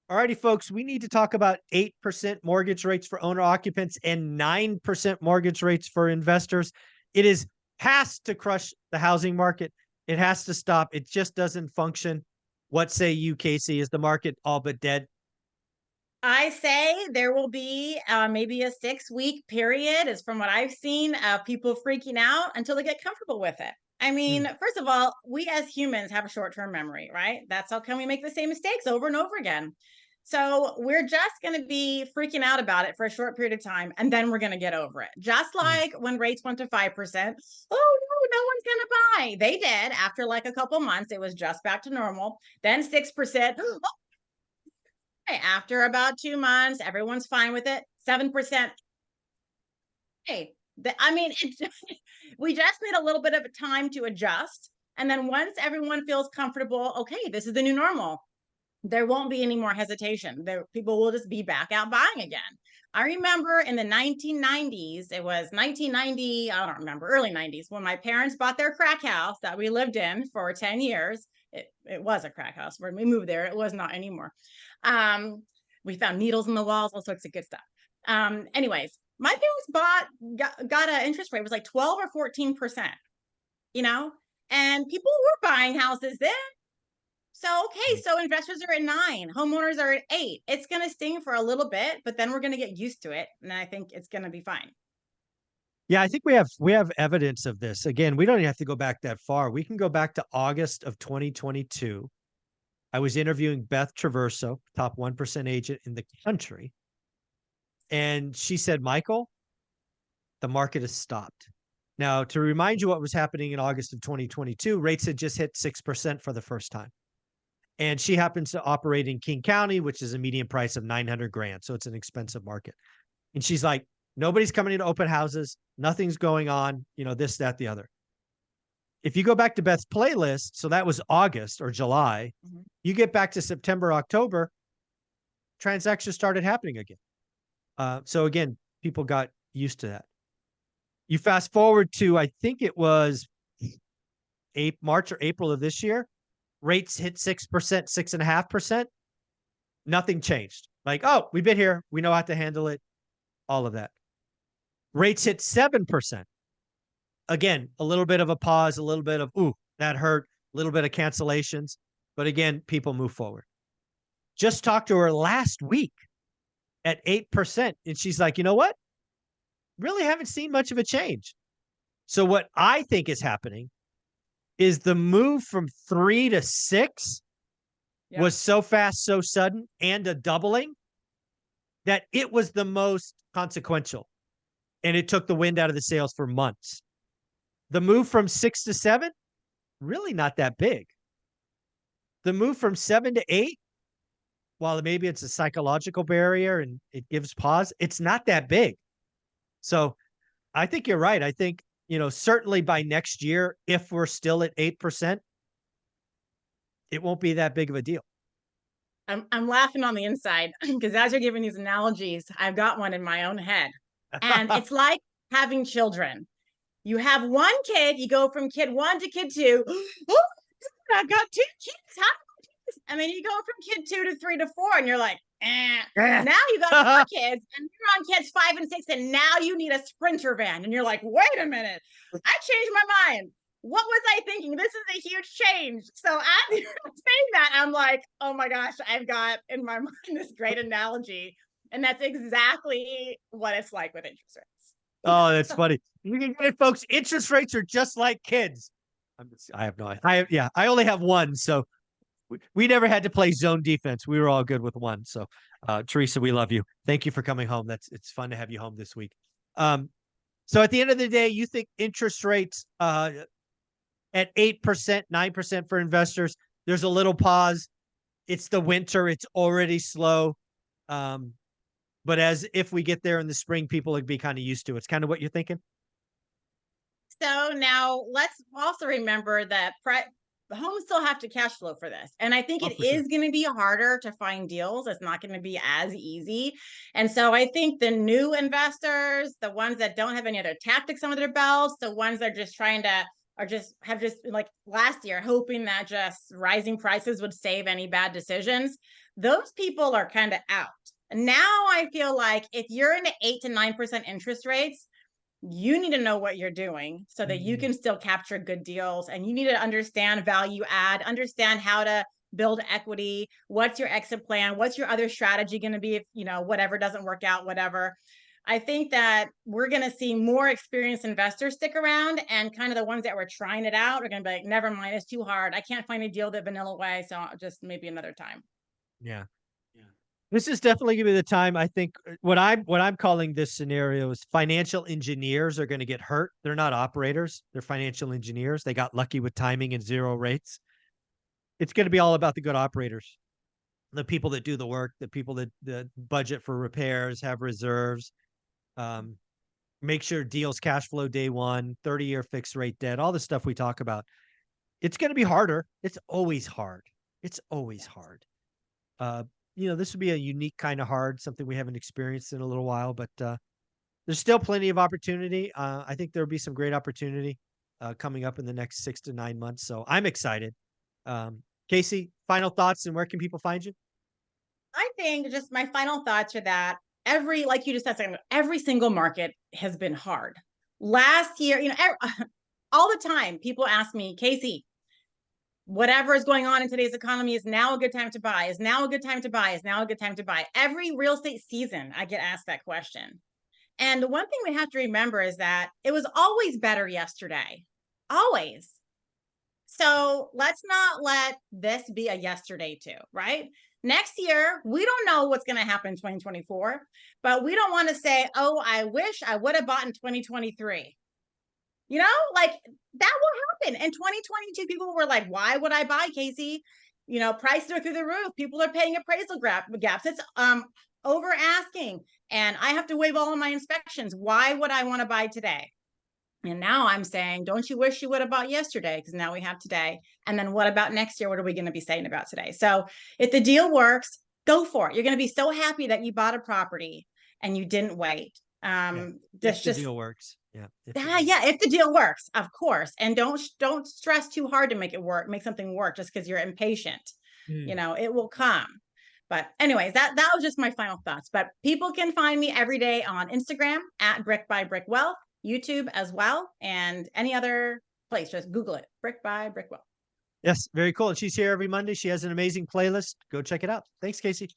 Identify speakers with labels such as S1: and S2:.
S1: Alrighty, folks, we need to talk about 8% mortgage rates for owner occupants and 9% mortgage rates for investors. It is has to crush the housing market. It has to stop. It just doesn't function. What say you, Casey? Is the market all but dead?
S2: I say there will be maybe a 6-week period, is from what I've seen, of people freaking out until they get comfortable with it. I
S1: Hmm.
S2: mean, first of all, we as humans have a short term memory, right? That's how come we make the same mistakes over and over again. So we're just going to be freaking out about it for a short period of time, and then we're going to get over it. Just
S1: Hmm.
S2: like when rates went to 5%. Oh, no, no one's going to buy. They did after like a couple months. It was just back to normal. Then 6%. After about 2 months, everyone's fine with it. 7%. Hey, I mean, we just need a little bit of time to adjust. And then once everyone feels comfortable, okay, this is the new normal, there won't be any more hesitation. People will just be back out buying again. I remember in the 1990s, it was 1990, I don't remember, early 90s, when my parents bought their crack house that we lived in for 10 years. It was a crack house. When we moved there, it was not anymore. Um, we found needles in the walls, all sorts of good stuff. Anyways, my parents got an interest rate, it was like 12 or 14%, you know, and people were buying houses then. So, okay, so investors are at 9, homeowners are at 8. It's going to sting for a little bit, but then we're going to get used to it. And I think it's going to be fine.
S1: Yeah, I think we have evidence of this. Again, we don't even have to go back that far. We can go back to August of 2022. I was interviewing Beth Traverso, top 1% agent in the country, and she said, "Michael, the market has stopped." Now, to remind you what was happening in August of 2022, rates had just hit 6% for the first time. And she happens to operate in King County, which is a median price of 900 grand. So it's an expensive market. And she's like, nobody's coming into open houses. Nothing's going on, this, that, the other. If you go back to Beth's playlist, so that was August or July,
S2: Mhm.
S1: you get back to September, October, transactions started happening again. So again, people got used to that. You fast forward to, I think it was March or April of this year, rates hit 6%, 6.5%. Nothing changed. Like, oh, we've been here. We know how to handle it. All of that. Rates hit 7%. Again, a little bit of a pause, a little bit of, ooh, that hurt, a little bit of cancellations. But again, people move forward. Just talked to her last week at 8%. And she's like, you know what? Really haven't seen much of a change. So, what I think is happening is the move from 3 to 6
S2: Yep.
S1: was so fast, so sudden, and a doubling that it was the most consequential. And it took the wind out of the sails for months. The move from 6 to 7, really not that big. The move from 7 to 8, while maybe it's a psychological barrier and it gives pause, it's not that big. So I think you're right. I think, certainly by next year, if we're still at 8%, it won't be that big of a deal.
S2: I'm laughing on the inside because as you're giving these analogies, I've got one in my own head. And it's like having children. You have one kid, you go from kid 1 to kid 2. Oh, I've got 2 kids. How And then you go from kid 2 to 3 to 4, and you're like, eh. Now you got 4 kids, and you're on kids 5 and 6, and now you need a sprinter van. And you're like, wait a minute, I changed my mind. What was I thinking? This is a huge change. So as you're saying that, I'm like, oh my gosh, I've got in my mind this great analogy. And that's exactly what it's like with interest rates.
S1: Oh, that's funny. You can get it, folks. Interest rates are just like kids. I have no idea. I only have one. So we never had to play zone defense. We were all good with one. So, Teresa, we love you. Thank you for coming home. It's fun to have you home this week. Um, so at the end of the day, you think interest rates at 8%, 9% for investors, there's a little pause. It's the winter. It's already slow. Um, but as if we get there in the spring, people would be kind of used to it. It's kind of what you're thinking.
S2: So now let's also remember that the homes still have to cash flow for this. And I think
S1: Oh,
S2: it
S1: for sure.
S2: is going to be harder to find deals. It's not going to be as easy. And so I think the new investors, the ones that don't have any other tactics under their belts, the ones that are just trying to are just have just like last year hoping that just rising prices would save any bad decisions. Those people are kind of out. Now I feel like if you're into 8 to 9% interest rates, you need to know what you're doing so that you can still capture good deals, and you need to understand value add, understand how to build equity, what's your exit plan, what's your other strategy going to be if whatever doesn't work out, whatever. I think that we're going to see more experienced investors stick around, and kind of the ones that were trying it out are going to be like, never mind, it's too hard, I can't find a deal the vanilla way, so just maybe another time.
S1: Yeah. This is definitely gonna be the time. I think what I'm calling this scenario is financial engineers are gonna get hurt. They're not operators, they're financial engineers. They got lucky with timing and zero rates. It's gonna be all about the good operators, the people that do the work, the people that budget for repairs, have reserves, um, make sure deals cash flow day one, 30-year fixed rate debt, all the stuff we talk about. It's gonna be harder. It's always hard. It's always hard. Uh, this would be a unique kind of hard, something we haven't experienced in a little while, but there's still plenty of opportunity. I think there'll be some great opportunity coming up in the next 6 to 9 months. So I'm excited. Casey, final thoughts, and where can people find you?
S2: I think just my final thoughts are that like you just said, every single market has been hard. Last year, all the time, people ask me, Casey, whatever is going on in today's economy, is now a good time to buy? Is now a good time to buy? Is now a good time to buy? Every real estate season, I get asked that question. And the one thing we have to remember is that it was always better yesterday. Always. So let's not let this be a yesterday too, right? Next year, we don't know what's going to happen in 2024, but we don't want to say, oh, I wish I would have bought in 2023. Like that will happen. In 2022, people were like, why would I buy, Casey? Prices are through the roof. People are paying appraisal gaps. It's over asking. And I have to waive all of my inspections. Why would I want to buy today? And now I'm saying, don't you wish you would have bought yesterday? Because now we have today. And then what about next year? What are we going to be saying about today? So if the deal works, go for it. You're going to be so happy that you bought a property and you didn't wait.
S1: Yeah. If the deal works. Yeah.
S2: If the deal works, of course. And don't stress too hard to make it work, make something work just because you're impatient. It will come. But anyways, that was just my final thoughts. But people can find me every day on Instagram at Brick by Brick Wealth, YouTube as well, and any other place. Just Google it, Brick by Brick Wealth.
S1: Yes, very cool. And she's here every Monday. She has an amazing playlist. Go check it out. Thanks, Casey.